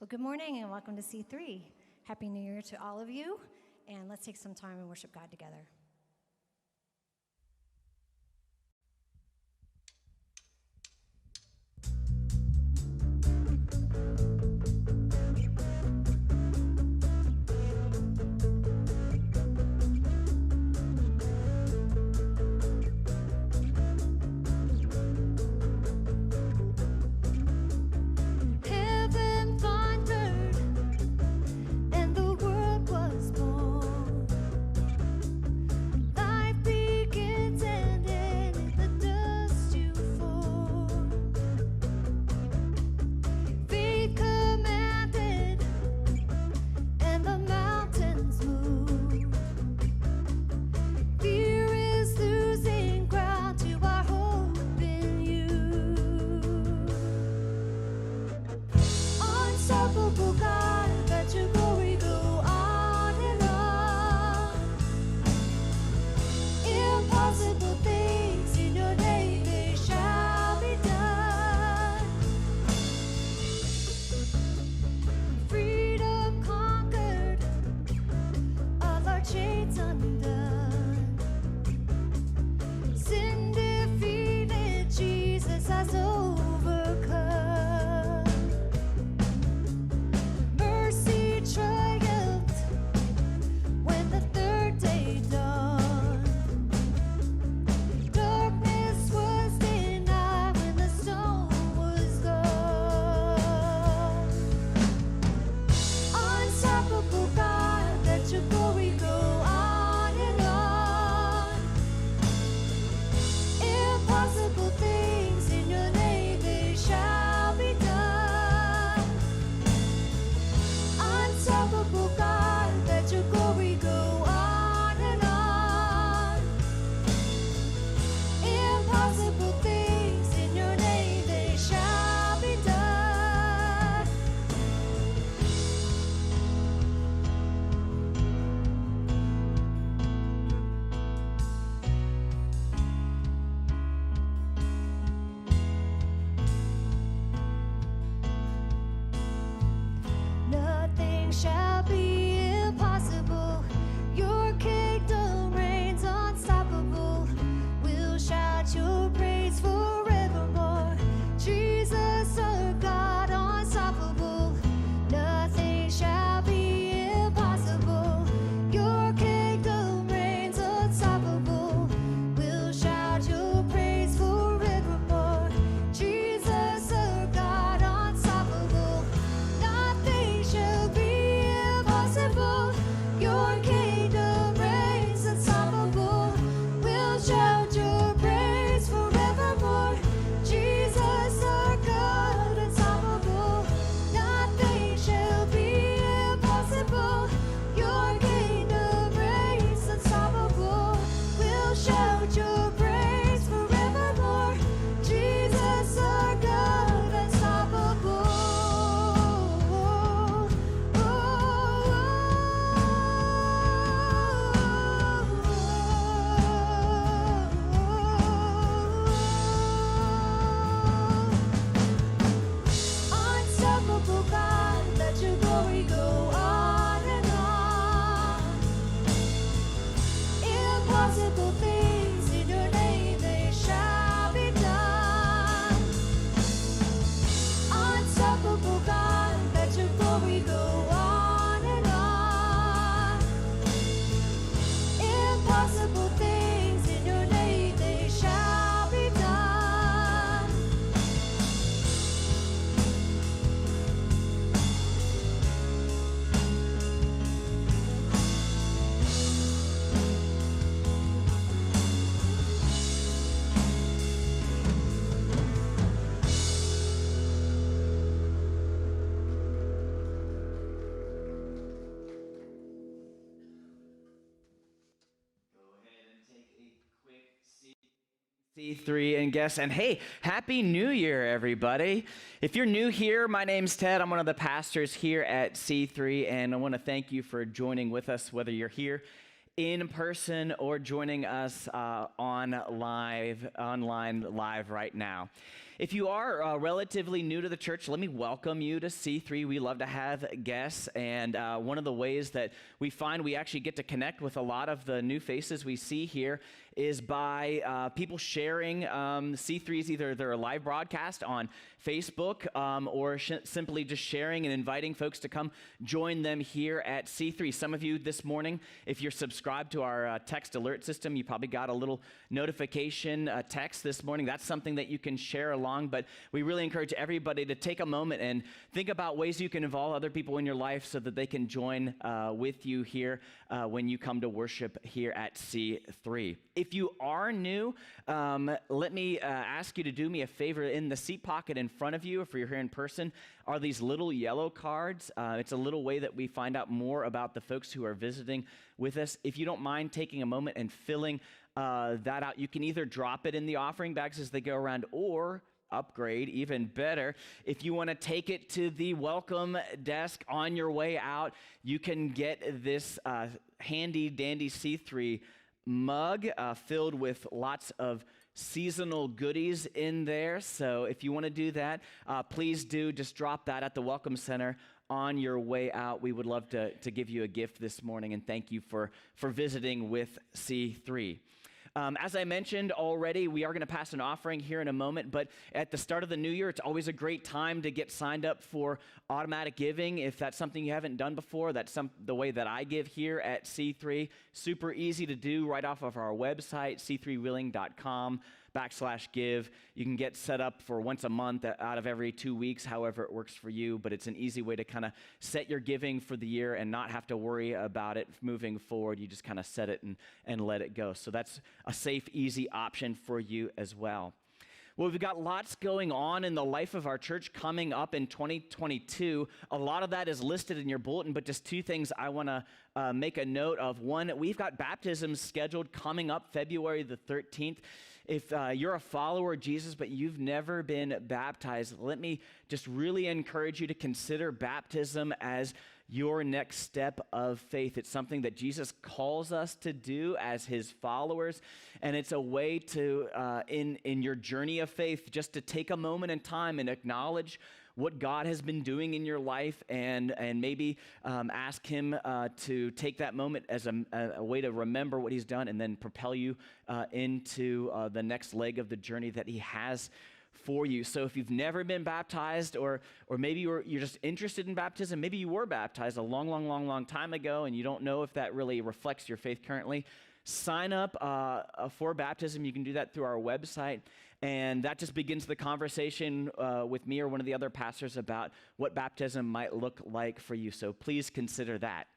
Well, good morning and welcome to C3. Happy New Year to all of you, and let's take some time and worship God together. C3 and guests, and hey, Happy New Year, everybody. If you're new here, my name's Ted. I'm one of the pastors here at C3, and I want to thank you for joining with us, whether you're here in person or joining us online live right now. If you are relatively new to the church, let me welcome you to C3. We love to have guests, and one of the ways that we find we actually get to connect with a lot of the new faces we see here is by people sharing C3's either their live broadcast on Facebook or simply just sharing and inviting folks to come join them here at C3. Some of you this morning, if you're subscribed to our text alert system, you probably got a little notification text this morning. That's something that you can share along, but we really encourage everybody to take a moment and think about ways you can involve other people in your life so that they can join with you here when you come to worship here at C3. If you are new, let me ask you to do me a favor. In the seat pocket in front of you, if you're here in person, are these little yellow cards. It's a little way that we find out more about the folks who are visiting with us. If you don't mind taking a moment and filling that out, you can either drop it in the offering bags as they go around, or upgrade, even better, if you want to take it to the welcome desk on your way out, you can get this handy dandy C3 mug filled with lots of seasonal goodies in there. So if you want to do that, please do just drop that at the Welcome Center on your way out. We would love to give you a gift this morning, and thank you for visiting with C3. As I mentioned already, we are going to pass an offering here in a moment, but at the start of the new year, it's always a great time to get signed up for automatic giving. If that's something you haven't done before, that's the way that I give here at C3. Super easy to do right off of our website, c3wheeling.com/give. You can get set up for once a month out of every 2 weeks, however it works for you, but it's an easy way to kind of set your giving for the year and not have to worry about it moving forward. You just kind of set it and let it go. So that's a safe, easy option for you as well. Well, we've got lots going on in the life of our church coming up in 2022. A lot of that is listed in your bulletin, but just two things I want to make a note of. One, we've got baptisms scheduled coming up February the 13th. If you're a follower of Jesus, but you've never been baptized, let me just really encourage you to consider baptism as your next step of faith. It's something that Jesus calls us to do as his followers, and it's a way to, in your journey of faith, just to take a moment in time and acknowledge what God has been doing in your life, and maybe ask him to take that moment as a way to remember what he's done, and then propel you into the next leg of the journey that he has for you. So if you've never been baptized, or maybe you're just interested in baptism, maybe you were baptized a long time ago and you don't know if that really reflects your faith currently, sign up for baptism. You can do that through our website, and that just begins the conversation with me or one of the other pastors about what baptism might look like for you. So please consider that.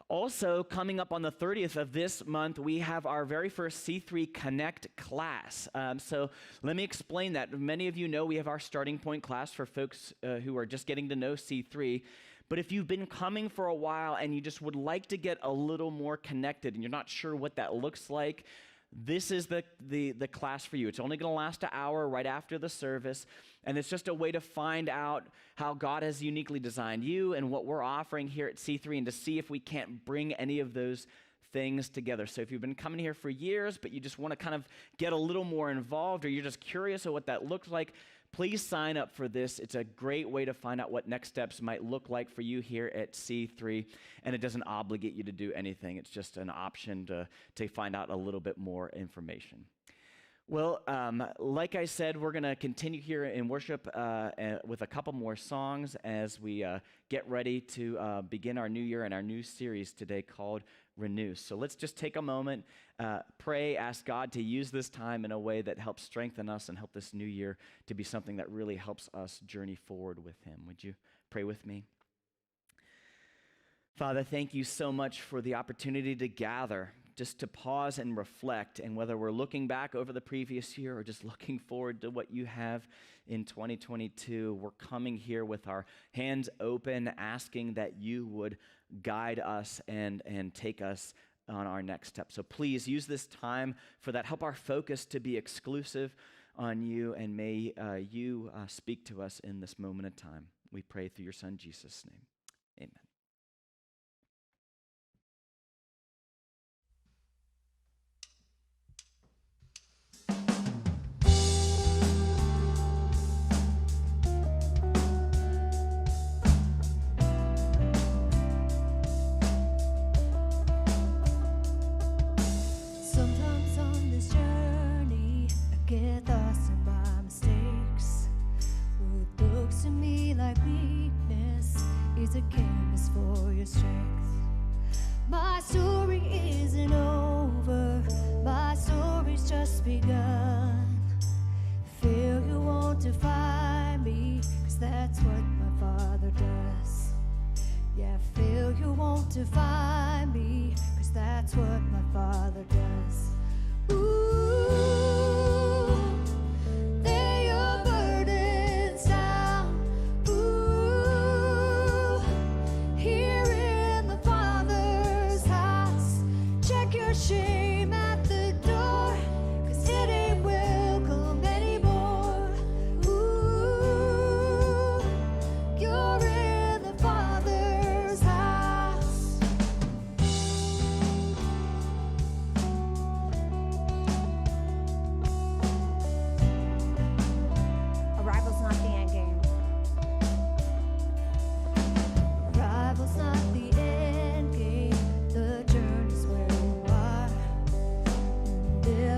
Also, coming up on the 30th of this month, we have our very first C3 Connect class. So let me explain that. Many of you know we have our starting point class for folks who are just getting to know C3. But if you've been coming for a while and you just would like to get a little more connected and you're not sure what that looks like, this is the class for you. It's only going to last an hour right after the service, and it's just a way to find out how God has uniquely designed you and what we're offering here at C3, and to see if we can't bring any of those things together. So if you've been coming here for years, but you just want to kind of get a little more involved, or you're just curious of what that looks like, please sign up for this. It's a great way to find out what next steps might look like for you here at C3, and it doesn't obligate you to do anything. It's just an option to find out a little bit more information. Well, like I said, we're going to continue here in worship with a couple more songs as we get ready to begin our new year and our new series today called Renew. So let's just take a moment, pray, ask God to use this time in a way that helps strengthen us and help this new year to be something that really helps us journey forward with him. Would you pray with me? Father, thank you so much for the opportunity to gather, just to pause and reflect, and whether we're looking back over the previous year or just looking forward to what you have in 2022, we're coming here with our hands open, asking that you would guide us and take us on our next step. So please use this time for that. Help our focus to be exclusive on you, and may you speak to us in this moment of time. We pray through your Son, Jesus' name. Amen.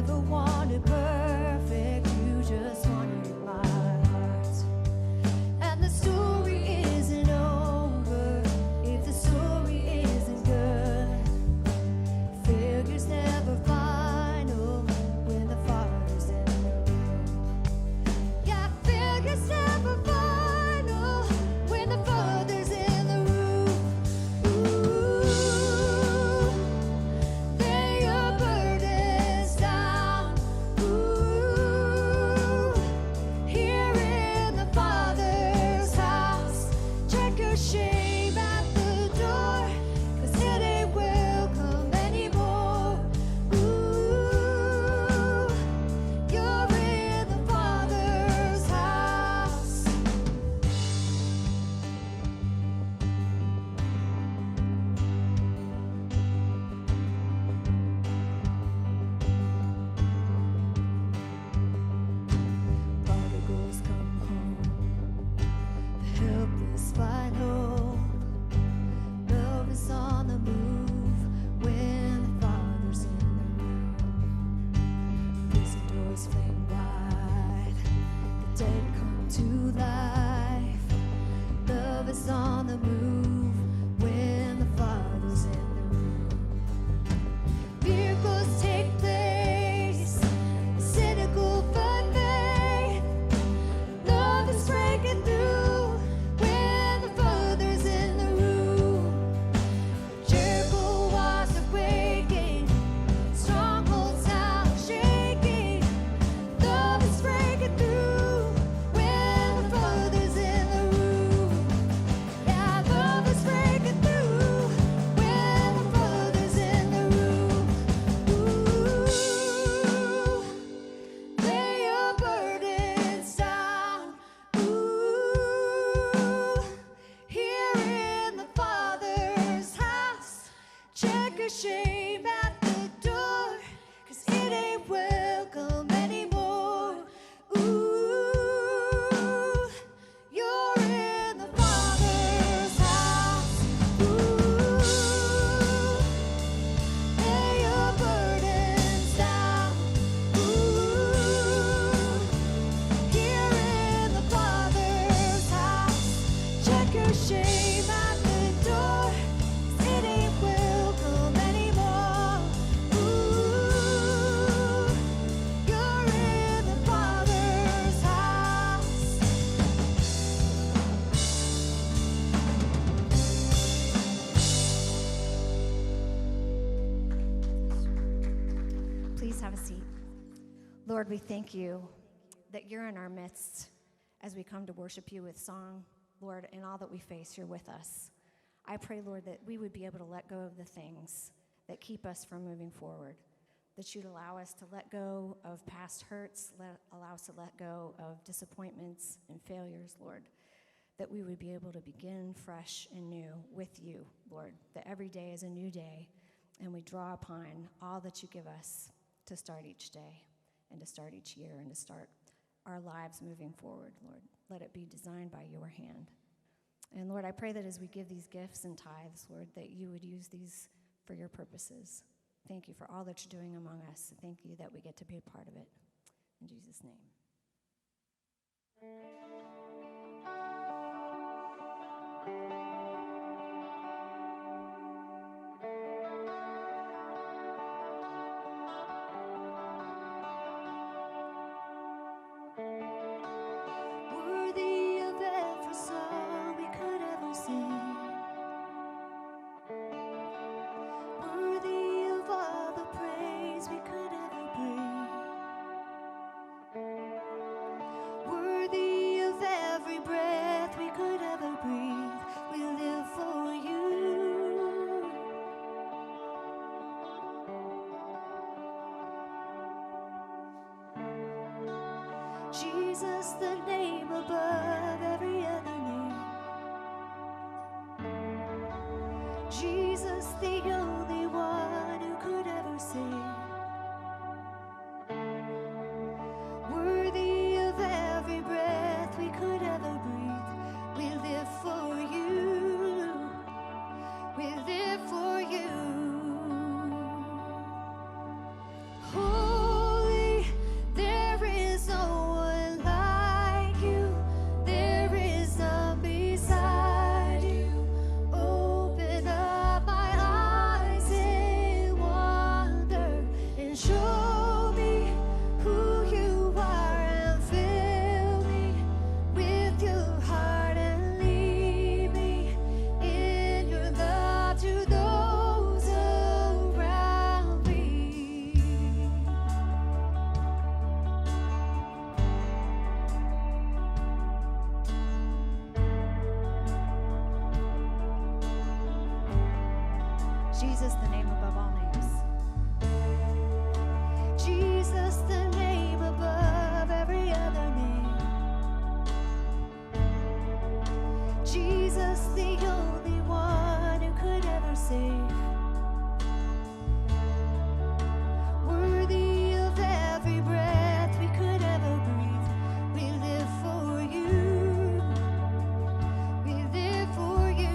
never wanted perfect, you just wanted my heart. And the story isn't over if the story isn't good. Failure's never final when the Father's in the room. Yeah, failure's never final when the Father's in the room. Ooh, lay your burdens down. Ooh, here in the Father's house, check your shame at the door, 'cause it ain't welcome anymore. Ooh, you're in the Father's house. Prodigals come home, the helpless find hope. Love is on the move when the Father's in the room. Prison doors flame wide, the dead come to life. Love is on the move when the Father's in the room. Miracles take place, cynical but faith. Love is breaking through when the Father's in the room. Jericho walls are breaking, strongholds now shaking. Love is breaking through when the Father's in the room. Yeah, love is breaking through when the Father's in the room. Ooh, lay your burdens down. Ooh, here in the Father's house, check your shame at the door, 'cause it ain't welcome anymore. Ooh, you're in the Father's house. Ooh, lay your burdens down. Ooh, here in the Father's house, check your shame at the door, 'cause it ain't welcome anymore. Ooh, you're in the Father's house. Please have a seat. Lord, we thank you that you're in our midst as we come to worship you with song. Lord, in all that we face, you're with us. I pray, Lord, that we would be able to let go of the things that keep us from moving forward, that you'd allow us to let go of past hurts, allow us to let go of disappointments and failures, Lord, that we would be able to begin fresh and new with you, Lord, that every day is a new day, and we draw upon all that you give us to start each day and to start each year and to start our lives moving forward, Lord. Let it be designed by your hand. And Lord, I pray that as we give these gifts and tithes, Lord, that you would use these for your purposes. Thank you for all that you're doing among us. Thank you that we get to be a part of it. In Jesus' name. Worthy of every song we could ever sing, worthy of all the praise we could ever bring, worthy of every breath we could ever breathe. We live for you. Jesus, the name above every other name. Jesus, the only one who could ever save. Worthy of every breath we could ever breathe. We live for you. We live for you. Holy Jesus, the name above all names. Jesus, the name above every other name. Jesus, the only one who could ever save. Worthy of every breath we could ever breathe. We live for you. We live for you.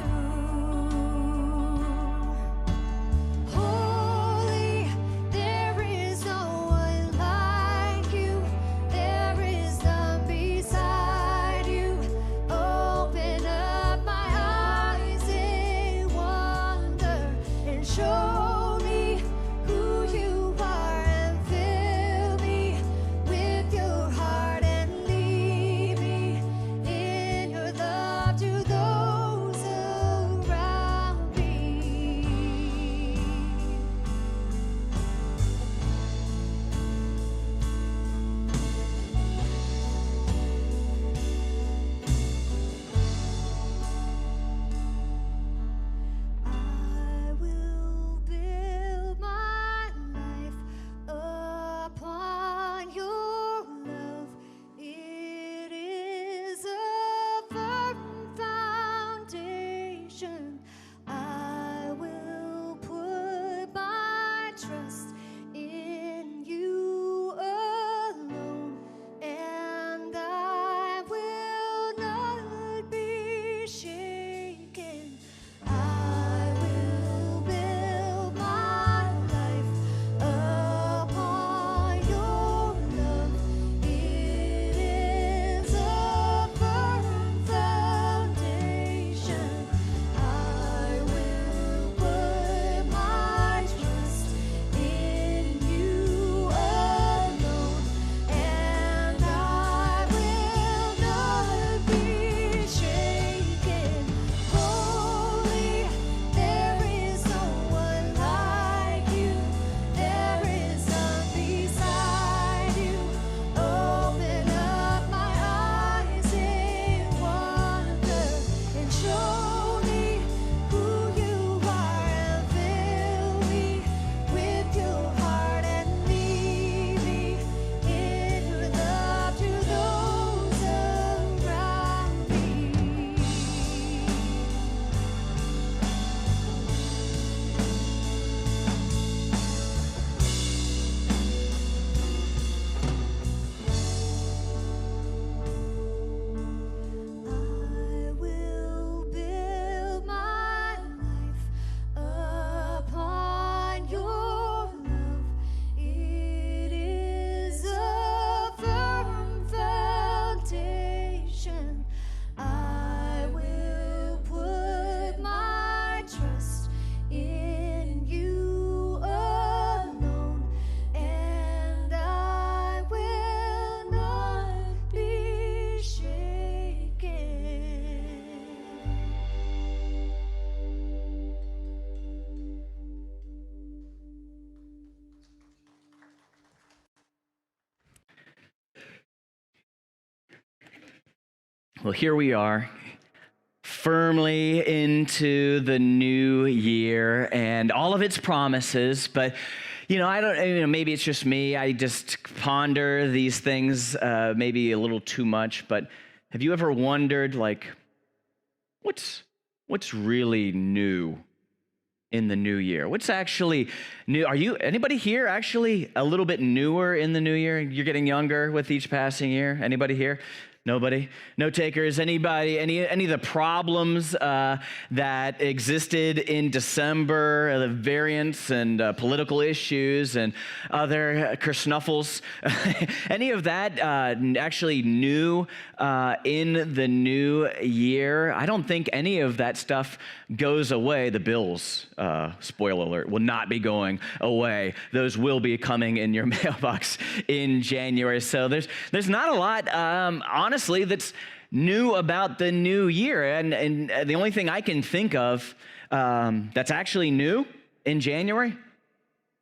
Holy, there is no one like you. There is none beside you. Open up my eyes in wonder and show me who you are and fill me with your heart and lead me in your love to those around me. I will build my life upon your love. It is a firm foundation. I will put my trust in you alone, and I will not be shaken. I will build my life upon your love. It is a firm foundation. I will put my trust in you alone, and I will not be shaken. Holy, there is no one like you. There is none beside you. Open up my eyes in wonder and show me who you are and fill me with your heart and lead me in your love to those around me. I will build my life upon your love. It is a firm foundation. I will put my trust in you alone, and I will not be shaken. Well, here we are, firmly into the new year and all of its promises. But, maybe it's just me. I just ponder these things maybe a little too much. But have you ever wondered, what's really new in the new year? What's actually new? Anybody here actually a little bit newer in the new year? You're getting younger with each passing year. Anybody here? Nobody? No takers? Anybody? Any of the problems that existed in December, the variants and political issues and other kersnuffles? Any of that actually new in the new year? I don't think any of that stuff goes away. The bills, spoiler alert, will not be going away. Those will be coming in your mailbox in January. So there's not a lot, honestly, that's new about the new year. And the only thing I can think of that's actually new in January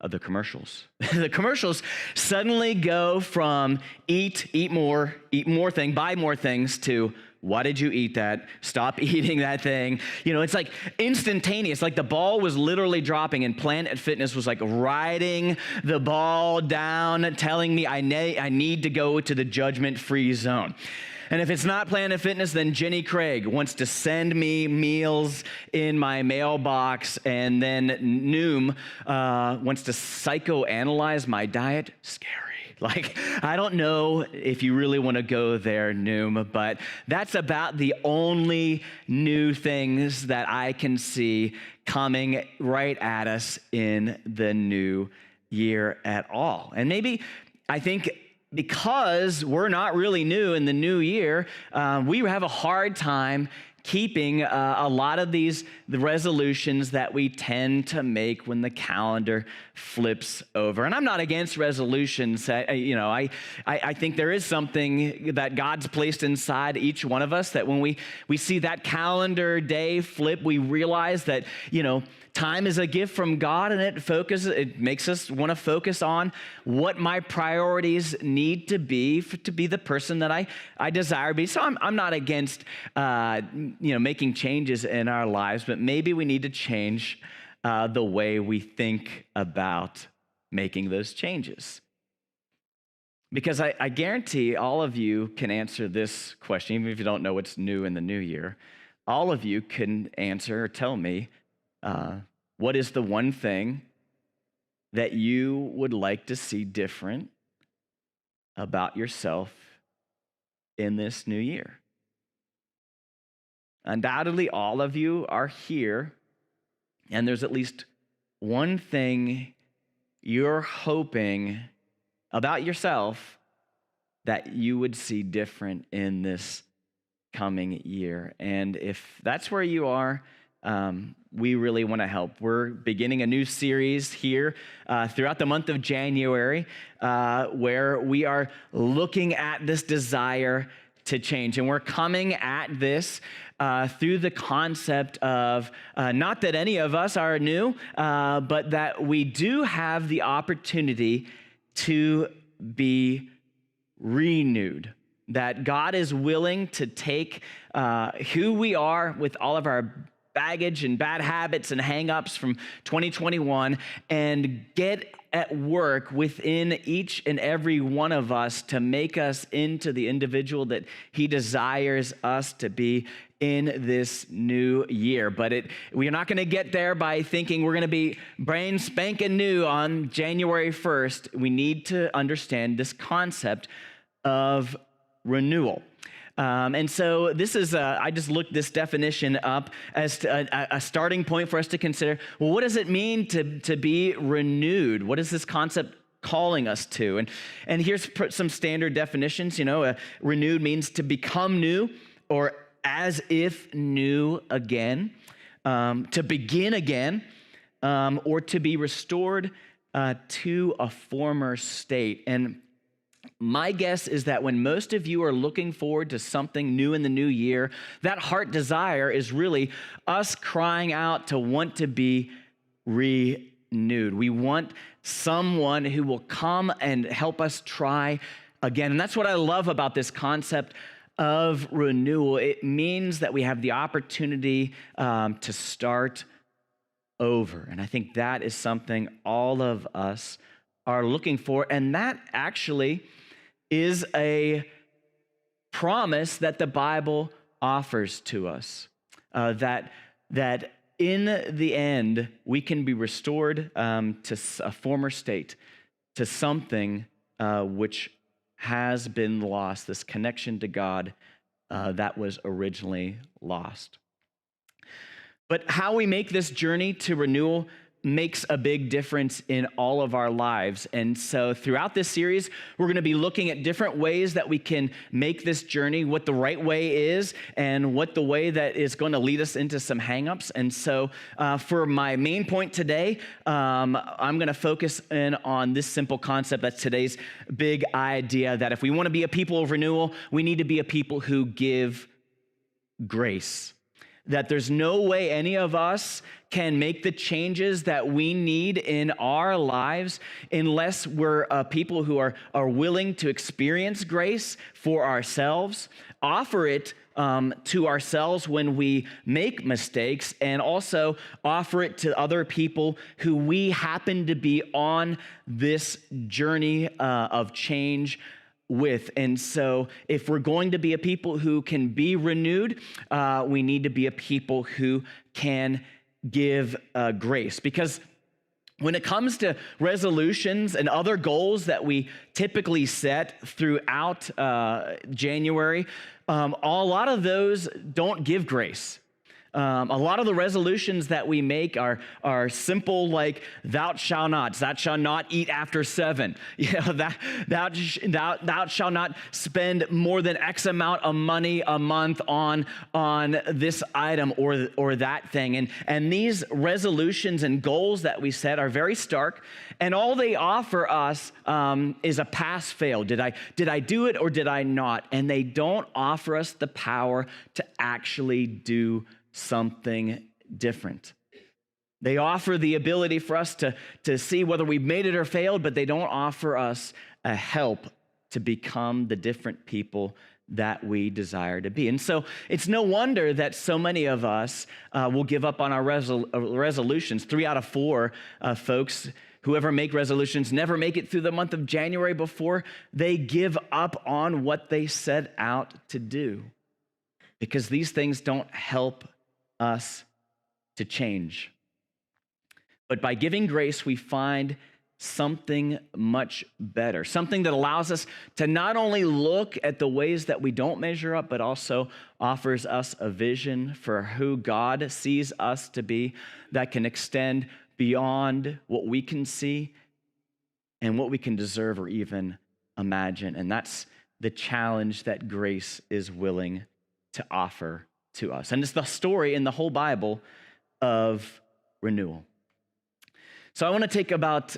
are the commercials. The commercials suddenly go from eat more thing, buy more things to Why did you eat that? Stop eating that thing. You know, it's like instantaneous. Like the ball was literally dropping, and Planet Fitness was like riding the ball down, telling me I need to go to the judgment-free zone. And if it's not Planet Fitness, then Jenny Craig wants to send me meals in my mailbox, and then Noom wants to psychoanalyze my diet. Scary. Like, I don't know if you really want to go there, Noom, but that's about the only new things that I can see coming right at us in the new year at all. And maybe, I think, because we're not really new in the new year, we have a hard time keeping a lot of the resolutions that we tend to make when the calendar flips over. And I'm not against resolutions. I think there is something that God's placed inside each one of us that when we see that calendar day flip, we realize that, time is a gift from God, and it makes us want to focus on what my priorities need to be the person that I desire to be. So I'm not against making changes in our lives, but maybe we need to change the way we think about making those changes. Because I guarantee all of you can answer this question, even if you don't know what's new in the new year. All of you can answer or tell me, what is the one thing that you would like to see different about yourself in this new year? Undoubtedly, all of you are here, and there's at least one thing you're hoping about yourself that you would see different in this coming year. And if that's where you are, we really want to help. We're beginning a new series here throughout the month of January where we are looking at this desire to change. And we're coming at this through the concept of not that any of us are new, but that we do have the opportunity to be renewed. That God is willing to take who we are with all of our baggage and bad habits and hang-ups from 2021 and get at work within each and every one of us to make us into the individual that he desires us to be in this new year. But we're not going to get there by thinking we're going to be brand spanking new on January 1st. We need to understand this concept of renewal. And so this is, I just looked this definition up as a starting point for us to consider, well, what does it mean to be renewed? What is this concept calling us to? And here's some standard definitions. Renewed means to become new or as if new again, to begin again, or to be restored to a former state. And my guess is that when most of you are looking forward to something new in the new year, that heart desire is really us crying out to want to be renewed. We want someone who will come and help us try again. And that's what I love about this concept of renewal. It means that we have the opportunity to start over. And I think that is something all of us are looking for. And that actually is a promise that the Bible offers to us, that in the end, we can be restored to a former state, to something which has been lost, this connection to God that was originally lost. But how we make this journey to renewal makes a big difference in all of our lives. And so throughout this series, we're going to be looking at different ways that we can make this journey, what the right way is, and what the way that is going to lead us into some hangups. And so for my main point today, I'm going to focus in on this simple concept. That's today's big idea, that if we want to be a people of renewal, we need to be a people who give grace. that there's no way any of us can make the changes that we need in our lives unless we're people who are willing to experience grace for ourselves, offer it to ourselves when we make mistakes, and also offer it to other people who we happen to be on this journey of change with. And so if we're going to be a people who can be renewed, we need to be a people who can give grace. Because when it comes to resolutions and other goals that we typically set throughout January, a lot of those don't give grace. A lot of the resolutions that we make are simple, like thou shalt not eat after 7. Thou shalt not spend more than X amount of money a month on this item or that thing. And these resolutions and goals that we set are very stark, and all they offer us is a pass fail. Did I do it or did I not? And they don't offer us the power to actually do something different. They offer the ability for us to see whether we've made it or failed, but they don't offer us a help to become the different people that we desire to be. And so it's no wonder that so many of us will give up on our resolutions. 3 out of 4 folks who ever make resolutions never make it through the month of January before they give up on what they set out to do, because these things don't help us to change. But by giving grace, we find something much better, something that allows us to not only look at the ways that we don't measure up, but also offers us a vision for who God sees us to be that can extend beyond what we can see and what we can deserve or even imagine. And that's the challenge that grace is willing to offer to us. And it's the story in the whole Bible of renewal. So I want to take about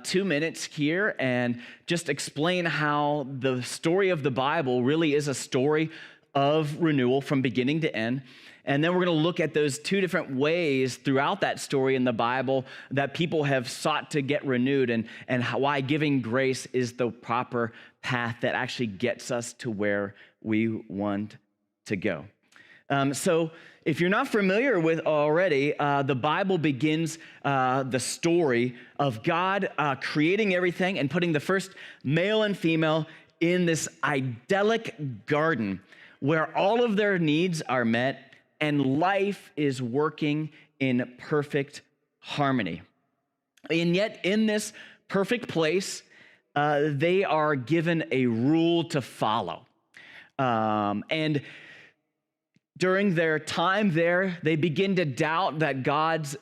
2 minutes here and just explain how the story of the Bible really is a story of renewal from beginning to end. And then we're going to look at those 2 different ways throughout that story in the Bible that people have sought to get renewed, and why giving grace is the proper path that actually gets us to where we want to go. So if you're not familiar with already, the Bible begins the story of God creating everything and putting the first male and female in this idyllic garden where all of their needs are met and life is working in perfect harmony. And yet in this perfect place, they are given a rule to follow. And during their time there, they begin to doubt that God's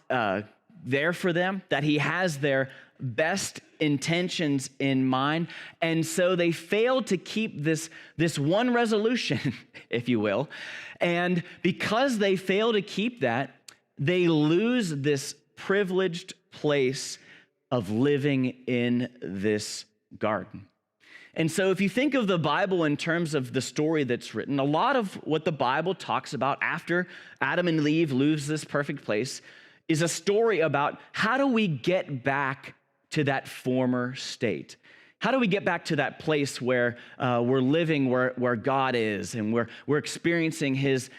there for them, that he has their best intentions in mind. And so they fail to keep this one resolution, if you will. And because they fail to keep that, they lose this privileged place of living in this garden. And so if you think of the Bible in terms of the story that's written, a lot of what the Bible talks about after Adam and Eve lose this perfect place is a story about how do we get back to that former state? How do we get back to that place where we're living where God is and we're experiencing his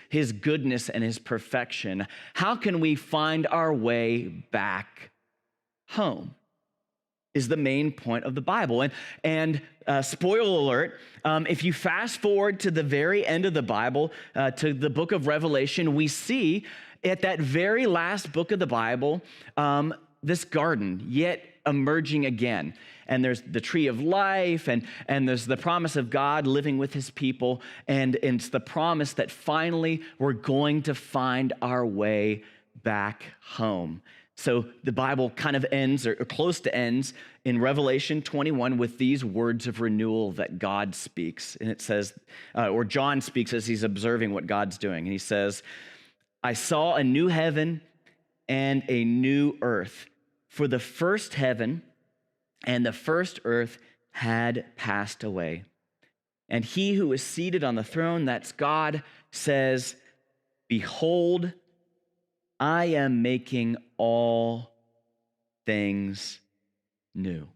goodness and his perfection? How can we find our way back home? Is the main point of the Bible. And spoiler alert, if you fast forward to the very end of the Bible, to the book of Revelation, we see at that very last book of the Bible, this garden yet emerging again. And there's the tree of life, and there's the promise of God living with his people, and it's the promise that finally we're going to find our way back home. So the Bible kind of ends, or close to ends, in Revelation 21 with these words of renewal that God speaks. And it says, or John speaks as he's observing what God's doing. And he says, I saw a new heaven and a new earth, for the first heaven and the first earth had passed away. And he who was seated on the throne, that's God, says, Behold, I am making all things new.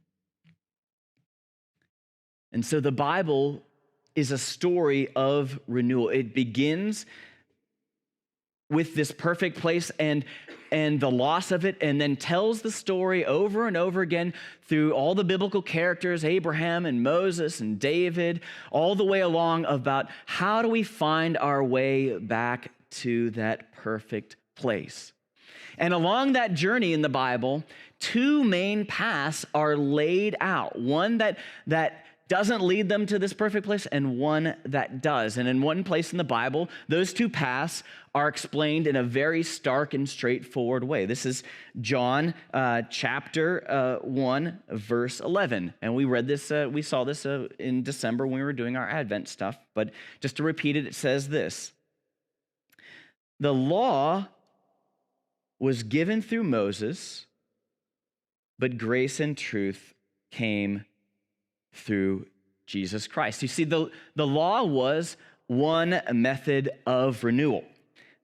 And so the Bible is a story of renewal. It begins with this perfect place and the loss of it, and then tells the story over and over again through all the biblical characters, Abraham and Moses and David, all the way along about how do we find our way back to that perfect place. And along that journey in the Bible, two main paths are laid out. One that doesn't lead them to this perfect place, and one that does. And in one place in the Bible, those two paths are explained in a very stark and straightforward way. This is John chapter 1, verse 11. And we read this, we saw this in December when we were doing our Advent stuff. But just to repeat it, it says this: the law was given through Moses, but grace and truth came through Jesus Christ. You see, the law was one method of renewal,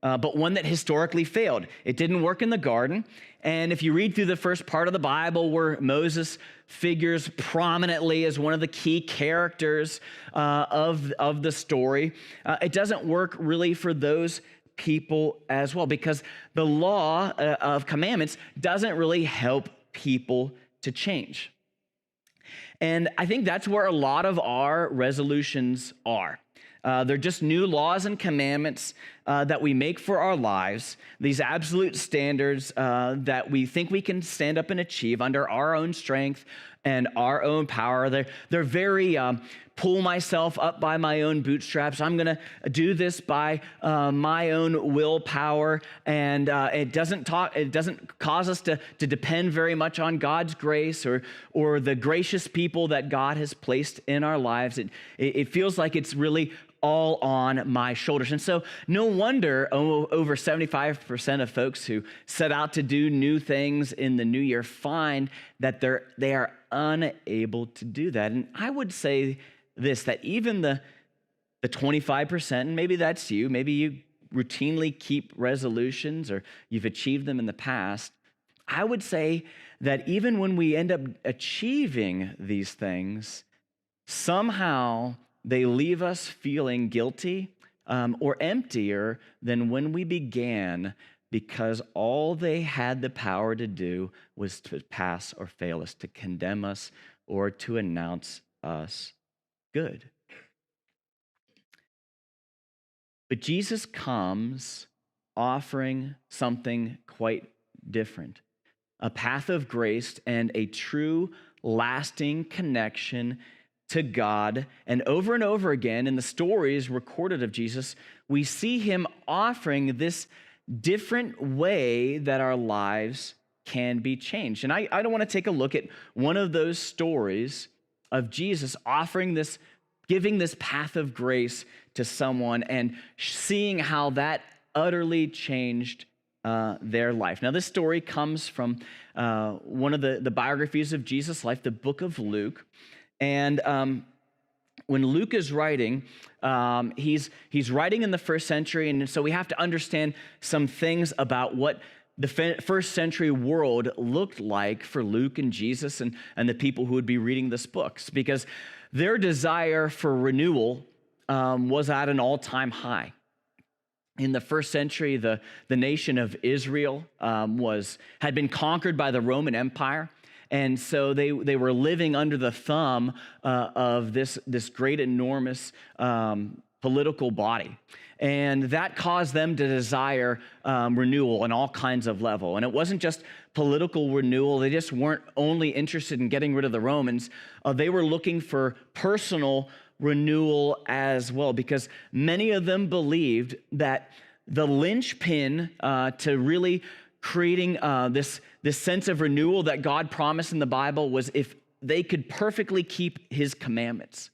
but one that historically failed. It didn't work in the garden. And if you read through the first part of the Bible where Moses figures prominently as one of the key characters of the story, it doesn't work really for those people as well, because the law of commandments doesn't really help people to change. And I think that's where a lot of our resolutions are. They're just new laws and commandments that we make for our lives, these absolute standards that we think we can stand up and achieve under our own strength and our own power. They're very pull myself up by my own bootstraps. I'm going to do this by my own willpower, and it doesn't cause us to depend very much on God's grace or the gracious people that God has placed in our lives. It feels like it's really all on my shoulders. And so no wonder over 75% of folks who set out to do new things in the new year find that they are unable to do that. And I would say this, that even the 25%, and maybe that's you, maybe you routinely keep resolutions or you've achieved them in the past, I would say that even when we end up achieving these things, somehow they leave us feeling guilty or emptier than when we began, because all they had the power to do was to pass or fail us, to condemn us or to announce us good. But Jesus comes offering something quite different, a path of grace and a true lasting connection to God. And over again in the stories recorded of Jesus, we see him offering this different way that our lives can be changed. And I don't want to take a look at one of those stories of Jesus offering this, giving this path of grace to someone and seeing how that utterly changed their life. Now, this story comes from one of the biographies of Jesus' life, the book of Luke. And when Luke is writing, he's writing in the first century, and so we have to understand some things about what the first century world looked like for Luke and Jesus and the people who would be reading this books, because their desire for renewal was at an all-time high. In the first century, the nation of Israel had been conquered by the Roman Empire. And so they were living under the thumb of this great, enormous political body. And that caused them to desire renewal on all kinds of level. And it wasn't just political renewal. They just weren't only interested in getting rid of the Romans. They were looking for personal renewal as well, because many of them believed that the linchpin to really creating this sense of renewal that God promised in the Bible was if they could perfectly keep his commandments.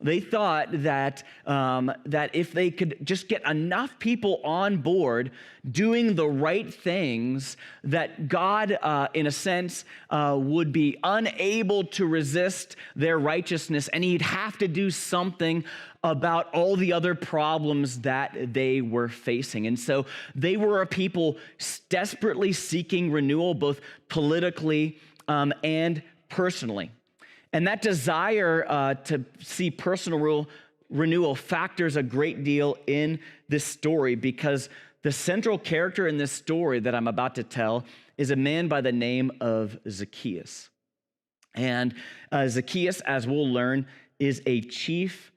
They thought that, that if they could just get enough people on board doing the right things, that God, in a sense, would be unable to resist their righteousness, and he'd have to do something about all the other problems that they were facing. And so they were a people desperately seeking renewal, both politically and personally. And that desire to see personal renewal factors a great deal in this story, because the central character in this story that I'm about to tell is a man by the name of Zacchaeus. And Zacchaeus, as we'll learn, is a chief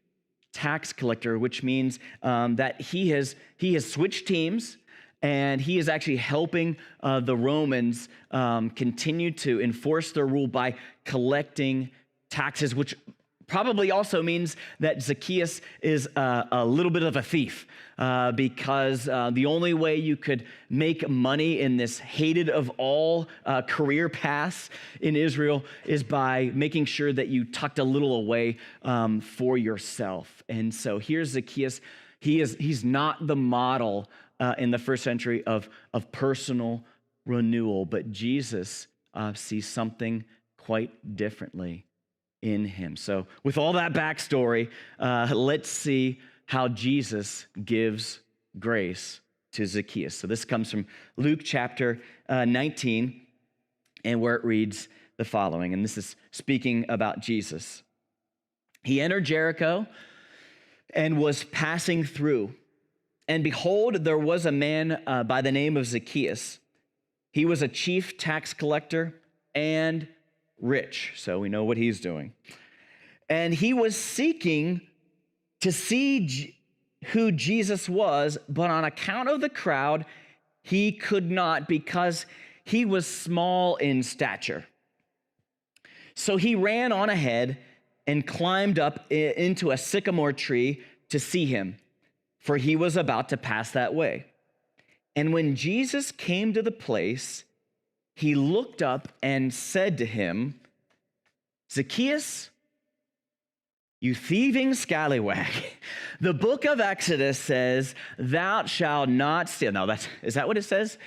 tax collector, which means that he has switched teams, and he is actually helping the Romans continue to enforce their rule by collecting taxes, which probably also means that Zacchaeus is a little bit of a thief, because the only way you could make money in this hated of all career paths in Israel is by making sure that you tucked a little away for yourself. And so here's Zacchaeus. He's not the model in the first century of personal renewal, but Jesus sees something quite differently in him. So with all that backstory, let's see how Jesus gives grace to Zacchaeus. So this comes from Luke chapter 19, and where it reads the following, and this is speaking about Jesus. He entered Jericho and was passing through, and behold, there was a man by the name of Zacchaeus. He was a chief tax collector and rich, so we know what he's doing. And he was seeking to see who Jesus was, but on account of the crowd, he could not, because he was small in stature. So he ran on ahead and climbed up into a sycamore tree to see him, for he was about to pass that way. And when Jesus came to the place, he looked up and said to him, Zacchaeus, you thieving scallywag, the book of Exodus says, thou shalt not steal. No, is that what it says?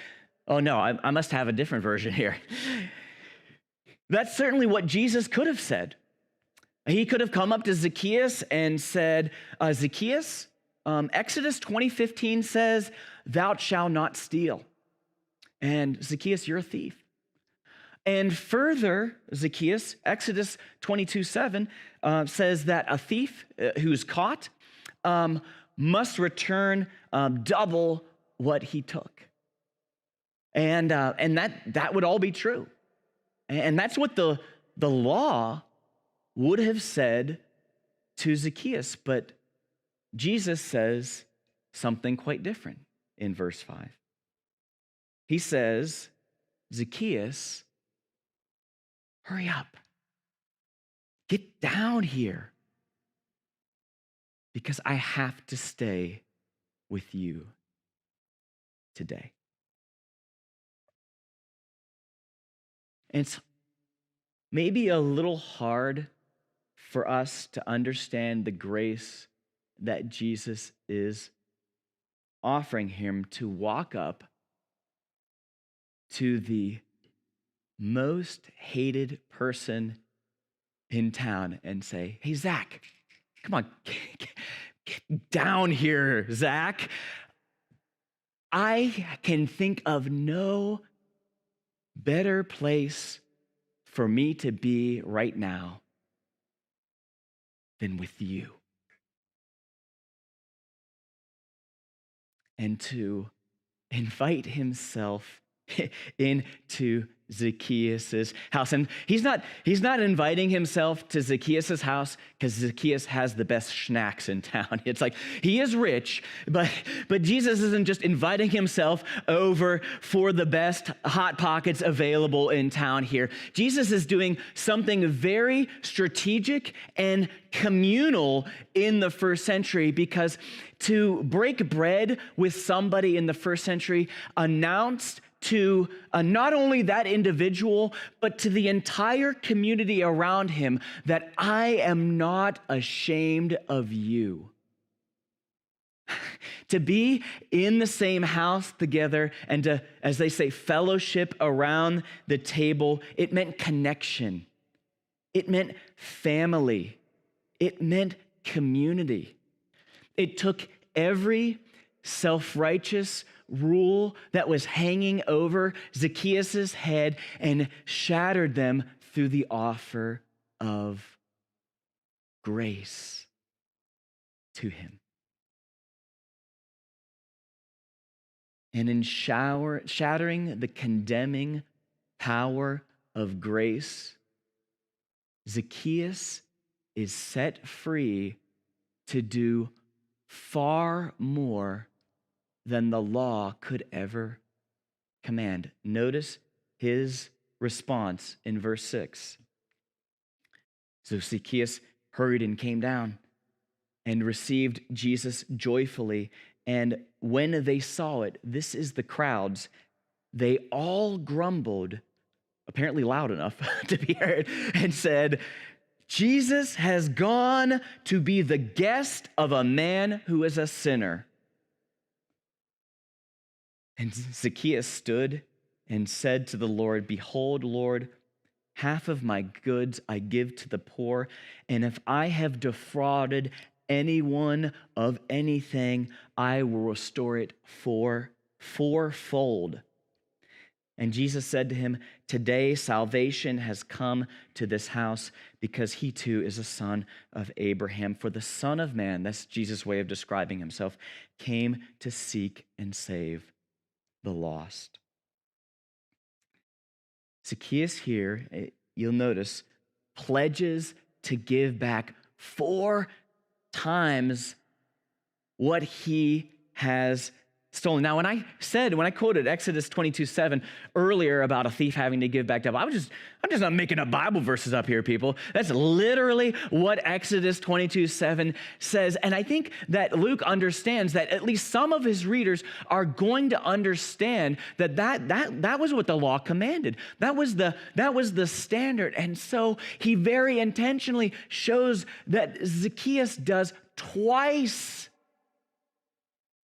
Oh no, I must have a different version here. That's certainly what Jesus could have said. He could have come up to Zacchaeus and said, Zacchaeus, Exodus 20:15 says, thou shalt not steal. And Zacchaeus, you're a thief. And further, Zacchaeus, Exodus 22:7 says that a thief who's caught must return double what he took. And that would all be true. And that's what the law would have said to Zacchaeus. But Jesus says something quite different in verse 5. He says, Zacchaeus, hurry up. Get down here, because I have to stay with you today. And it's maybe a little hard for us to understand the grace that Jesus is offering him to walk up to the most hated person in town and say, hey, Zach, come on, get down here, Zach. I can think of no better place for me to be right now than with you. And to invite himself into Zacchaeus' house. And he's not inviting himself to Zacchaeus' house because Zacchaeus has the best schnacks in town. It's like he is rich, but Jesus isn't just inviting himself over for the best Hot Pockets available in town here. Jesus is doing something very strategic and communal in the first century, because to break bread with somebody in the first century announced to not only that individual, but to the entire community around him that I am not ashamed of you. To be in the same house together and to, as they say, fellowship around the table, it meant connection. It meant family. It meant community. It took every self-righteous rule that was hanging over Zacchaeus' head and shattered them through the offer of grace to him. And in shattering the condemning power of grace, Zacchaeus is set free to do far more than the law could ever command. Notice his response in verse 6. So Zacchaeus hurried and came down and received Jesus joyfully. And when they saw it, this is the crowds, they all grumbled, apparently loud enough to be heard, and said, Jesus has gone to be the guest of a man who is a sinner. And Zacchaeus stood and said to the Lord, behold, Lord, half of my goods I give to the poor, and if I have defrauded anyone of anything, I will restore it fourfold. And Jesus said to him, today salvation has come to this house because he too is a son of Abraham. For the Son of Man, that's Jesus' way of describing himself, came to seek and save the lost. Zacchaeus here, you'll notice, pledges to give back 4 times what he has stolen. Now, when I quoted Exodus 22:7 earlier about a thief having to give back double, I'm just not making up Bible verses up here, people. That's literally what Exodus 22:7 says. And I think that Luke understands that at least some of his readers are going to understand that was what the law commanded. That was the standard. And so he very intentionally shows that Zacchaeus does twice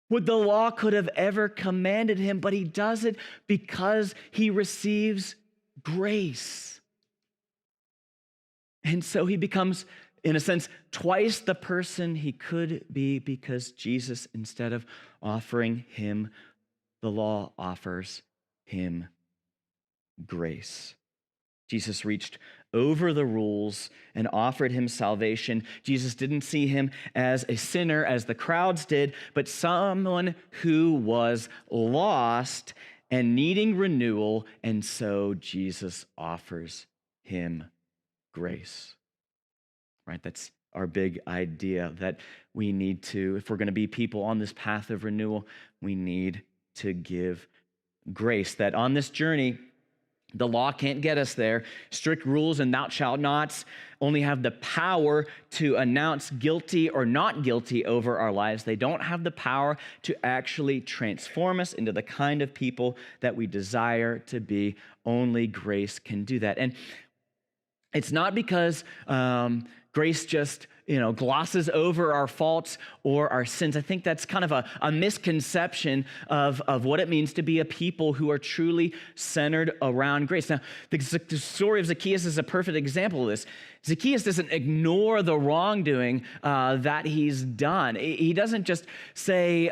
what the law could have ever commanded him, but he does it because he receives grace. And so he becomes, in a sense, twice the person he could be because Jesus, instead of offering him the law, offers him grace. Jesus reached over the rules and offered him salvation. Jesus didn't see him as a sinner, as the crowds did, but someone who was lost and needing renewal, and so Jesus offers him grace. Right? That's our big idea, that we need to, if we're going to be people on this path of renewal, we need to give grace. That on this journey, the law can't get us there. Strict rules and thou shalt nots only have the power to announce guilty or not guilty over our lives. They don't have the power to actually transform us into the kind of people that we desire to be. Only grace can do that. And it's not because grace just glosses over our faults or our sins. I think that's kind of a misconception of what it means to be a people who are truly centered around grace. Now, the story of Zacchaeus is a perfect example of this. Zacchaeus doesn't ignore the wrongdoing that he's done. He doesn't just say,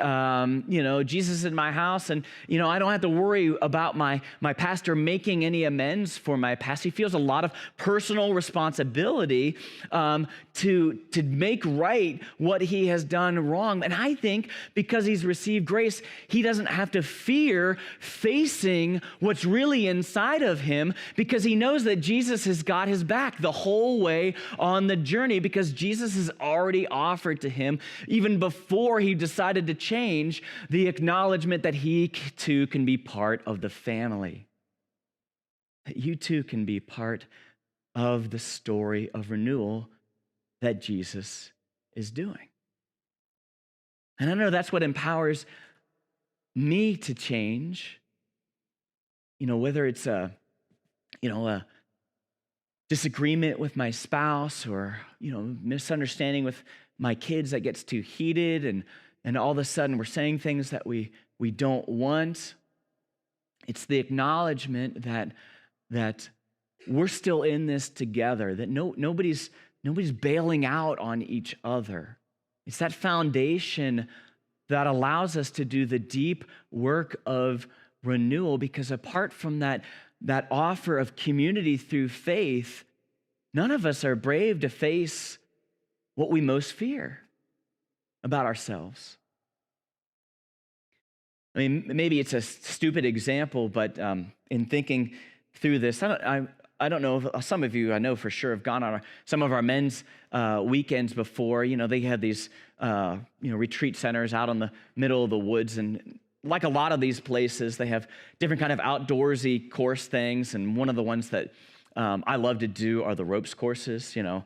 Jesus is in my house and, I don't have to worry about my pastor making any amends for my past. He feels a lot of personal responsibility to make right what he has done wrong. And I think because he's received grace, he doesn't have to fear facing what's really inside of him because he knows that Jesus has got his back the whole way on the journey because Jesus has already offered to him, even before he decided to change, the acknowledgement that he too can be part of the family. That you too can be part of the story of renewal that Jesus is doing. And I know that's what empowers me to change whether it's a disagreement with my spouse or, misunderstanding with my kids that gets too heated and all of a sudden we're saying things that we don't want. It's the acknowledgement that we're still in this together, that nobody's bailing out on each other. It's that foundation that allows us to do the deep work of renewal, because apart from that offer of community through faith, none of us are brave to face what we most fear about ourselves. I mean, maybe it's a stupid example, but in thinking through this, I don't know if some of you I know for sure have gone on some of our men's weekends before. They had these retreat centers out in the middle of the woods, and like a lot of these places, they have different kind of outdoorsy course things, and one of the ones that I love to do are the ropes courses, and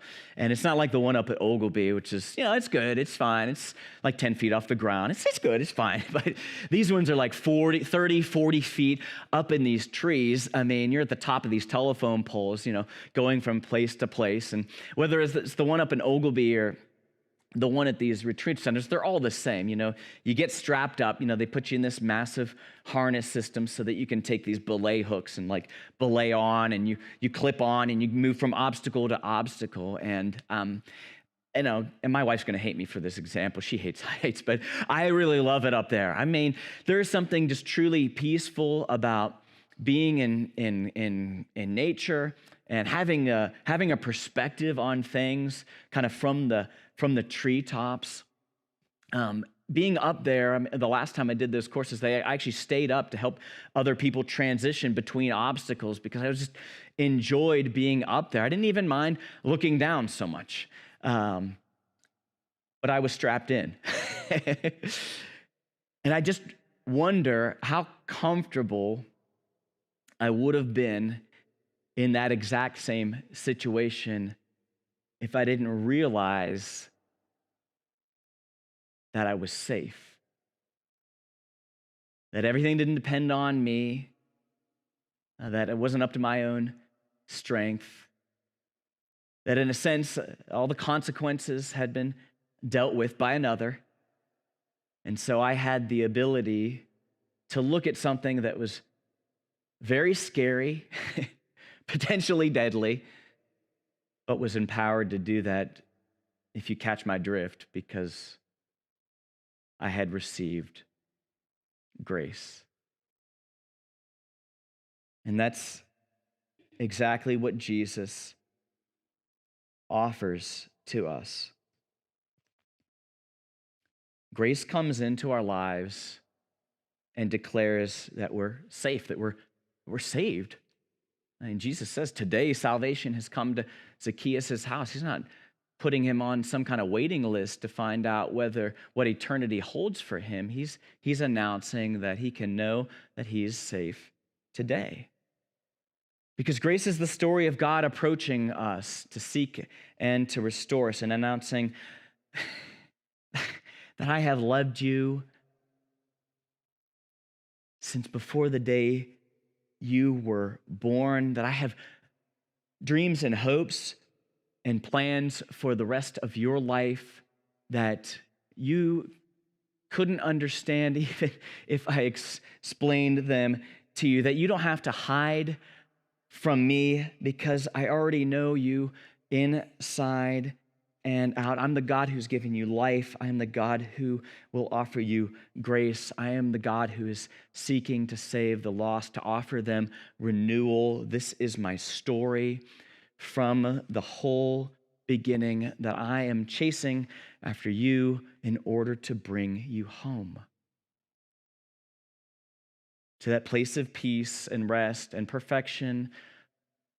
it's not like the one up at Ogleby, which is, it's good, it's fine, it's like 10 feet off the ground, it's good, it's fine, but these ones are like 30, 40 feet up in these trees. I mean, you're at the top of these telephone poles, going from place to place, and whether it's the one up in Ogleby or the one at these retreat centers, they're all the same. You get strapped up, they put you in this massive harness system so that you can take these belay hooks and like belay on, and you clip on and you move from obstacle to obstacle. And my wife's going to hate me for this example. She hates heights, but I really love it up there. I mean, there is something just truly peaceful about being in nature and having a perspective on things kind of from the treetops. Being up there, the last time I did those courses, I actually stayed up to help other people transition between obstacles because I just enjoyed being up there. I didn't even mind looking down so much, but I was strapped in. And I just wonder how comfortable I would have been in that exact same situation if I didn't realize that I was safe, that everything didn't depend on me, that it wasn't up to my own strength, that in a sense, all the consequences had been dealt with by another. And so I had the ability to look at something that was very scary, potentially deadly, but was empowered to do that, if you catch my drift, because I had received grace. And that's exactly what Jesus offers to us. Grace comes into our lives and declares that we're safe, that we're saved. And Jesus says, today salvation has come to Zacchaeus' house. He's not putting him on some kind of waiting list to find out what eternity holds for him. He's announcing that he can know that he is safe today. Because grace is the story of God approaching us to seek and to restore us, and announcing that I have loved you since before the day you were born, that I have dreams and hopes and plans for the rest of your life that you couldn't understand even if I explained them to you, that you don't have to hide from me because I already know you inside and out. I'm the God who's given you life. I am the God who will offer you grace. I am the God who is seeking to save the lost, to offer them renewal. This is my story from the whole beginning, that I am chasing after you in order to bring you home to that place of peace and rest and perfection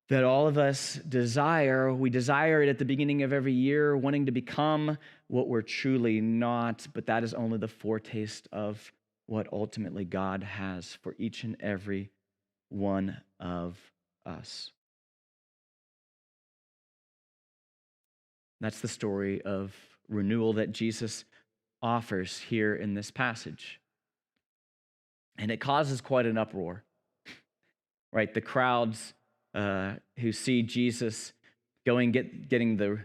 that all of us desire. We desire it at the beginning of every year, wanting to become what we're truly not, but that is only the foretaste of what ultimately God has for each and every one of us. That's the story of renewal that Jesus offers here in this passage. And it causes quite an uproar. right? The crowds who see Jesus getting the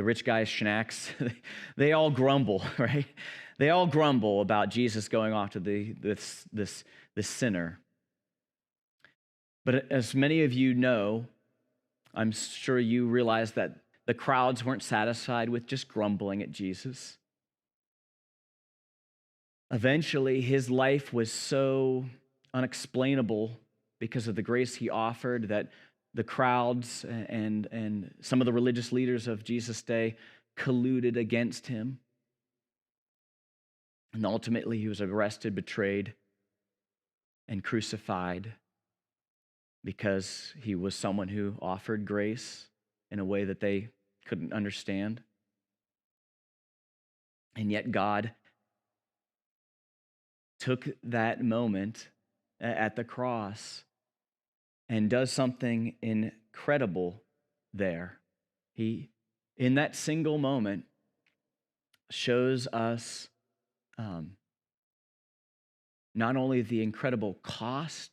rich guy's schnacks, they all grumble, right? They all grumble about Jesus going off to this sinner. But as many of you know, I'm sure you realize that the crowds weren't satisfied with just grumbling at Jesus. Eventually, his life was so unexplainable because of the grace he offered that the crowds and some of the religious leaders of Jesus' day colluded against him. And ultimately, he was arrested, betrayed, and crucified because he was someone who offered grace in a way that they couldn't understand. And yet God took that moment at the cross and does something incredible there. He, in that single moment, shows us not only the incredible cost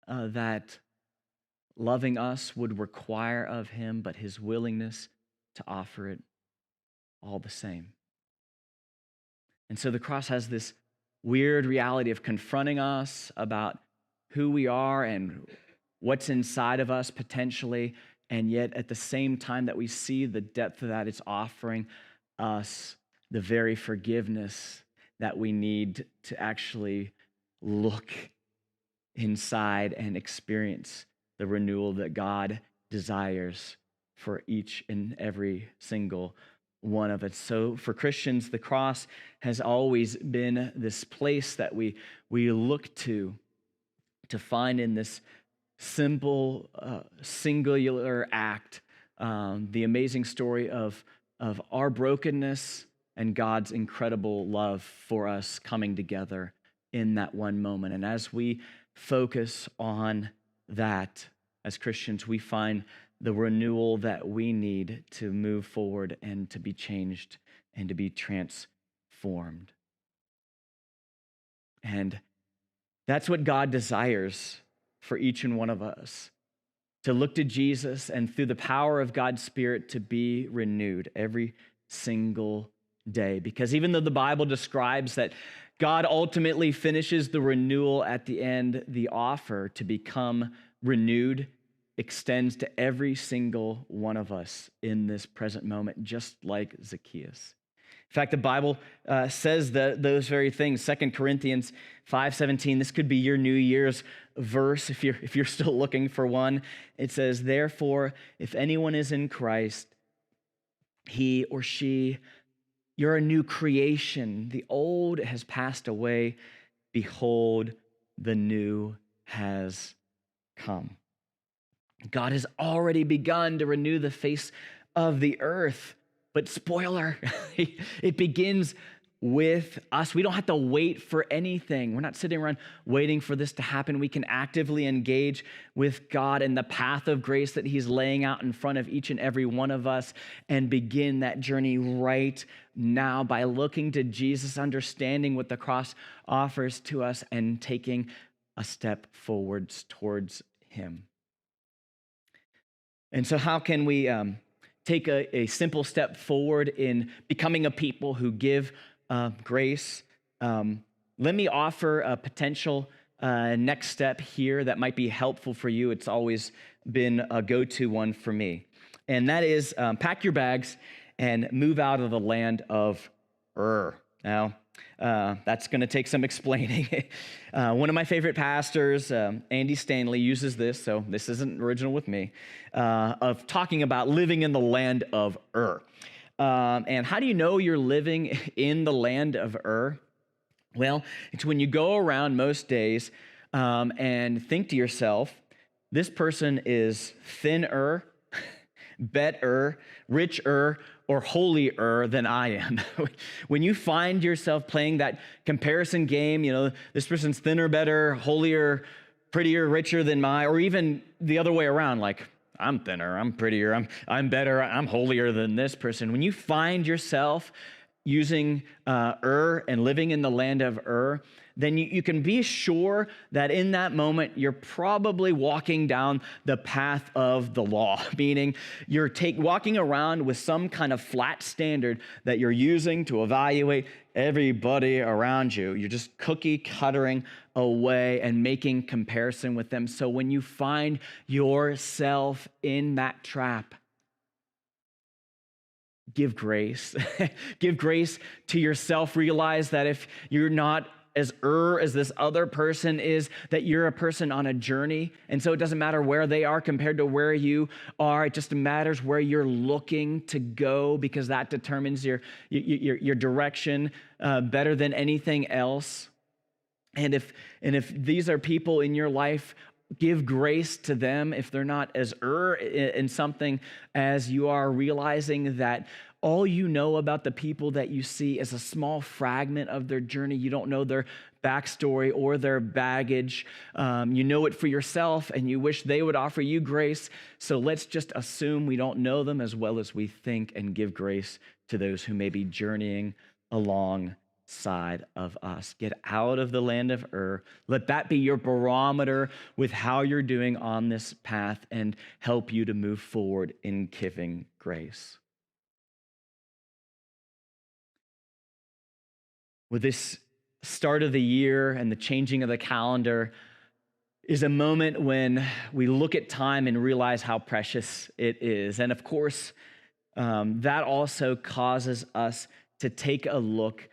that loving us would require of him, but his willingness to offer it all the same. And so the cross has this weird reality of confronting us about who we are and what's inside of us potentially, and yet at the same time that we see the depth of that, it's offering us the very forgiveness that we need to actually look inside and experience the renewal that God desires for each and every single one of us. So for Christians, the cross has always been this place that we look to find in this simple, singular act, the amazing story of our brokenness and God's incredible love for us coming together in that one moment. And as we focus on that as Christians, we find the renewal that we need to move forward and to be changed and to be transformed. And that's what God desires for each and one of us, to look to Jesus and through the power of God's Spirit to be renewed every single day. Because even though the Bible describes that God ultimately finishes the renewal at the end, the offer to become renewed extends to every single one of us in this present moment, just like Zacchaeus. In fact, the Bible says those very things. 2 Corinthians 5:17, this could be your New Year's verse if you're still looking for one. It says, "Therefore, if anyone is in Christ, he or she, you're a new creation. The old has passed away. Behold, the new has come." God has already begun to renew the face of the earth. But spoiler, it begins with us. We don't have to wait for anything. We're not sitting around waiting for this to happen. We can actively engage with God in the path of grace that he's laying out in front of each and every one of us and begin that journey right now by looking to Jesus, understanding what the cross offers to us, and taking a step forwards towards him. And so how can we take a simple step forward in becoming a people who give grace? Let me offer a potential next step here that might be helpful for you. It's always been a go-to one for me. And that is pack your bags and move out of the land of Ur. Now, that's going to take some explaining. One of my favorite pastors, Andy Stanley, uses this, so this isn't original with me, of talking about living in the land of Ur. And how do you know you're living in the land of Ur? Well, it's when you go around most days and think to yourself, this person is thinner, better, richer, or holier than I am. When you find yourself playing that comparison game, this person's thinner, better, holier, prettier, richer than mine, or even the other way around, like I'm thinner, I'm prettier, I'm better, I'm holier than this person. When you find yourself using Ur and living in the land of Ur, then you can be sure that in that moment, you're probably walking down the path of the law, meaning you're walking around with some kind of flat standard that you're using to evaluate everybody around you. You're just cookie cuttering away and making comparison with them. So when you find yourself in that trap, give grace. Give grace to yourself. Realize that if you're not as as this other person is, that you're a person on a journey. And so it doesn't matter where they are compared to where you are. It just matters where you're looking to go, because that determines your direction better than anything else. And if these are people in your life, give grace to them if they're not as in something as you are, realizing that all you know about the people that you see is a small fragment of their journey. You don't know their backstory or their baggage. You know it for yourself, and you wish they would offer you grace. So let's just assume we don't know them as well as we think, and give grace to those who may be journeying alongside of us. Get out of the land of Ur. Let that be your barometer with how you're doing on this path, and help you to move forward in giving grace. With this start of the year and the changing of the calendar is a moment when we look at time and realize how precious it is. And of course, that also causes us to take a look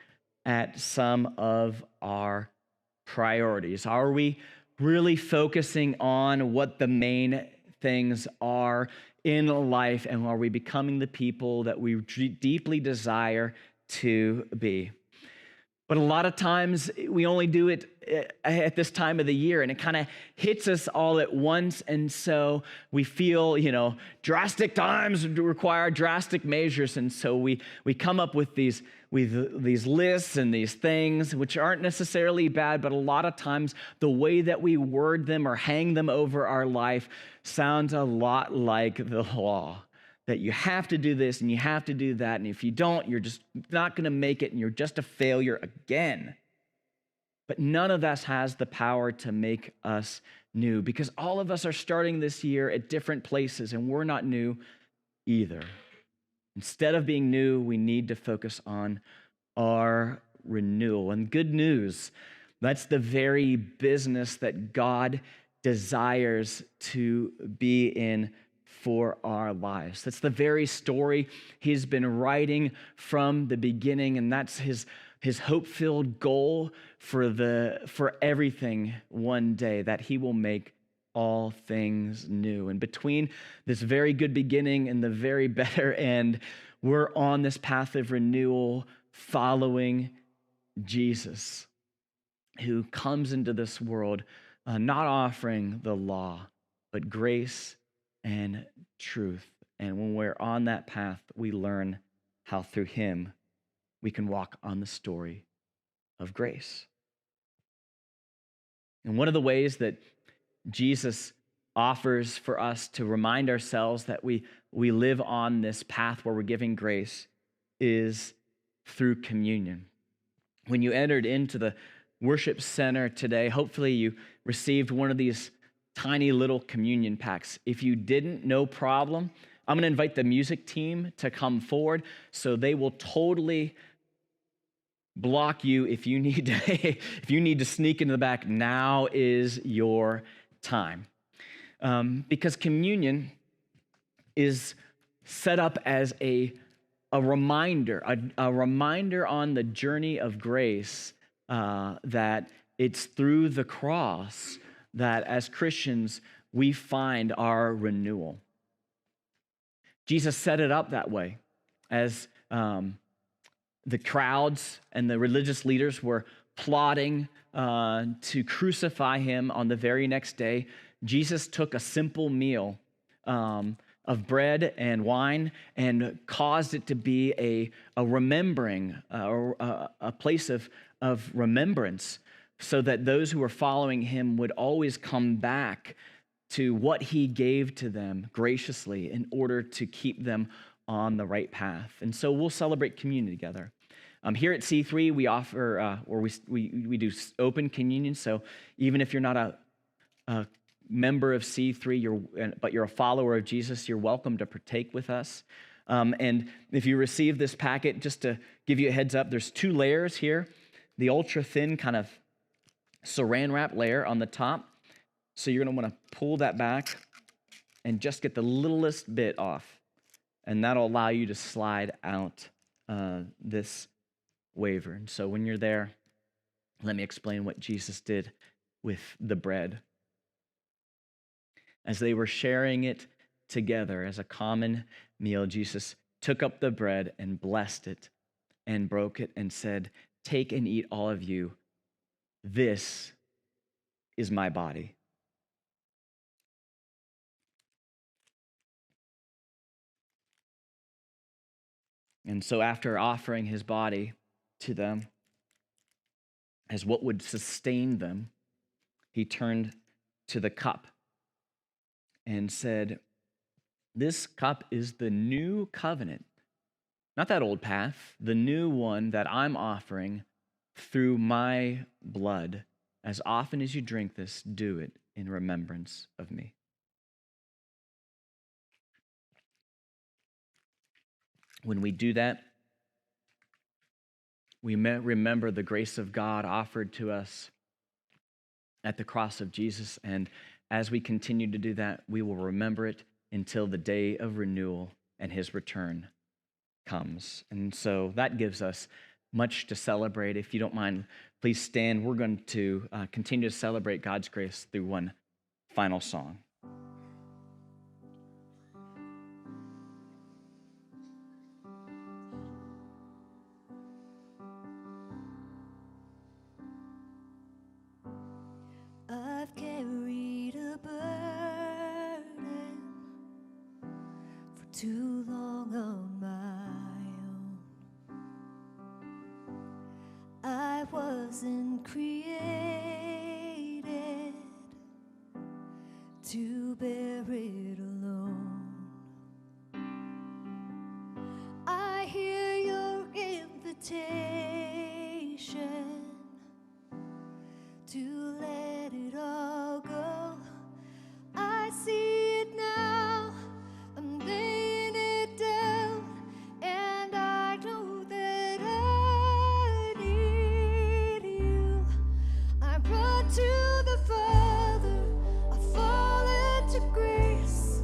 at some of our priorities. Are we really focusing on what the main things are in life, and are we becoming the people that we deeply desire to be? But a lot of times we only do it at this time of the year, and it kind of hits us all at once. And so we feel, drastic times require drastic measures. And so we come up with these lists and these things, which aren't necessarily bad, but a lot of times the way that we word them or hang them over our life sounds a lot like the law. That you have to do this and you have to do that, and if you don't, you're just not going to make it, and you're just a failure again. But none of us has the power to make us new, because all of us are starting this year at different places, and we're not new either. Instead of being new, we need to focus on our renewal. And good news, that's the very business that God desires to be in for our lives. That's the very story he's been writing from the beginning, and that's his hope-filled goal for everything one day, that he will make all things new. And between this very good beginning and the very better end, we're on this path of renewal, following Jesus, who comes into this world not offering the law, but grace and truth. And when we're on that path, we learn how through him we can walk on the story of grace. And one of the ways that Jesus offers for us to remind ourselves that we live on this path where we're giving grace is through communion. When you entered into the worship center today, hopefully you received one of these tiny little communion packs. If you didn't, no problem. I'm going to invite the music team to come forward, so they will totally block you if you need to sneak into the back. Now is your time. Because communion is set up as a reminder on the journey of grace, that it's through the cross that as Christians, we find our renewal. Jesus set it up that way as the crowds and the religious leaders were plotting to crucify him on the very next day. Jesus took a simple meal of bread and wine and caused it to be a remembering, a place of remembrance, so that those who were following him would always come back to what he gave to them graciously in order to keep them on the right path. And so we'll celebrate communion together. Here at C3, we offer, we do open communion. So even if you're not a member of C3, but you're a follower of Jesus, you're welcome to partake with us. And if you receive this packet, just to give you a heads up, there's 2 layers here. The ultra thin kind of saran wrap layer on the top. So you're going to want to pull that back and just get the littlest bit off. And that'll allow you to slide out this wafer. And so when you're there, let me explain what Jesus did with the bread. As they were sharing it together as a common meal, Jesus took up the bread and blessed it and broke it and said, "Take and eat, all of you. This is my body." And so after offering his body to them as what would sustain them, he turned to the cup and said, "This cup is the new covenant," not that old path, the new one that I'm offering through my blood. As often as you drink this, do it in remembrance of me. When we do that, we remember the grace of God offered to us at the cross of Jesus. And as we continue to do that, we will remember it until the day of renewal and his return comes. And so that gives us much to celebrate. If you don't mind, please stand. We're going to continue to celebrate God's grace through one final song. I've carried a burden for too long on my own. I wasn't created to bear it alone. I hear your invitation to let it all go. I see it now, I'm laying it down, and I know that I need you. I run to the Father, I fall into grace.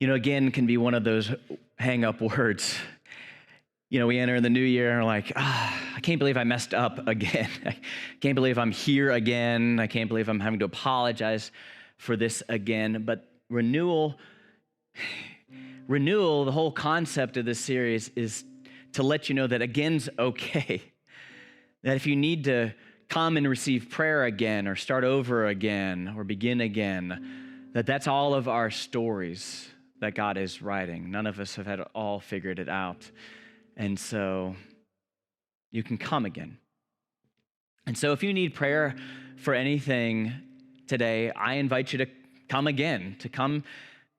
Again can be one of those hang up words. We enter the new year and we're like, I can't believe I messed up again. I can't believe I'm here again. I can't believe I'm having to apologize for this again. But renewal, the whole concept of this series is to let you know that again's okay. That if you need to come and receive prayer again or start over again or begin again, that's all of our stories that God is writing. None of us have had all figured it out. And so you can come again. And so if you need prayer for anything today, I invite you to come again, to come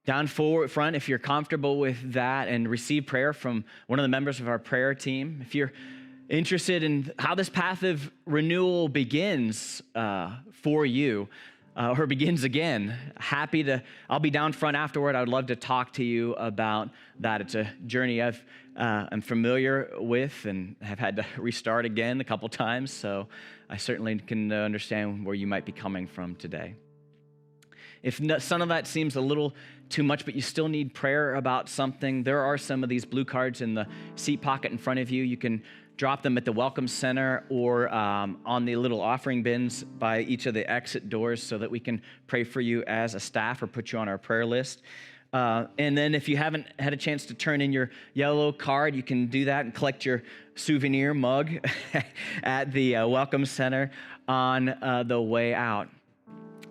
down forward front if you're comfortable with that and receive prayer from one of the members of our prayer team. If you're interested in how this path of renewal begins for you, or begins again, I'll be down front afterward. I would love to talk to you about that. It's a journey I'm familiar with and have had to restart again a couple times, so I certainly can understand where you might be coming from today. If some of that seems a little too much, but you still need prayer about something, there are some of these blue cards in the seat pocket in front of you. You can drop them at the Welcome Center or on the little offering bins by each of the exit doors so that we can pray for you as a staff or put you on our prayer list. And then if you haven't had a chance to turn in your yellow card, you can do that and collect your souvenir mug at the Welcome Center on the way out.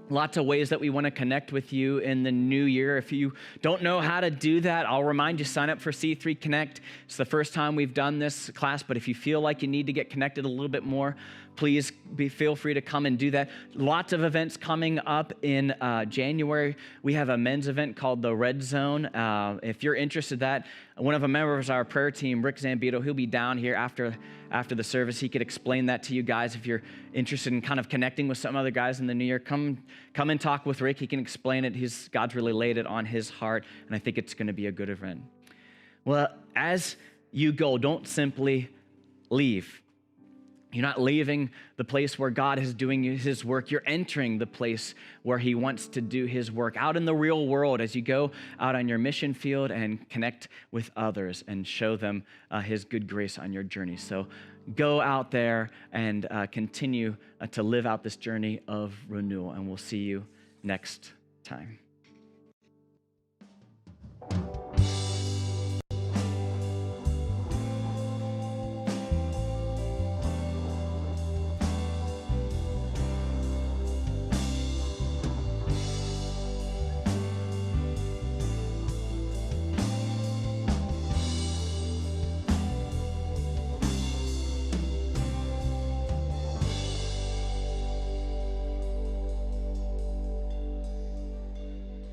Lots of ways that we want to connect with you in the new year. If you don't know how to do that, I'll remind you, sign up for C3 Connect. It's the first time we've done this class, but if you feel like you need to get connected a little bit more, please feel free to come and do that. Lots of events coming up in January. We have a men's event called the Red Zone. If you're interested in that, one of the members of our prayer team, Rick Zambito, he'll be down here after the service. He could explain that to you guys. If you're interested in kind of connecting with some other guys in the new year, come and talk with Rick. He can explain it. God's really laid it on his heart, and I think it's going to be a good event. Well, as you go, don't simply leave. You're not leaving the place where God is doing his work. You're entering the place where he wants to do his work out in the real world as you go out on your mission field and connect with others and show them his good grace on your journey. So go out there and continue to live out this journey of renewal, and we'll see you next time.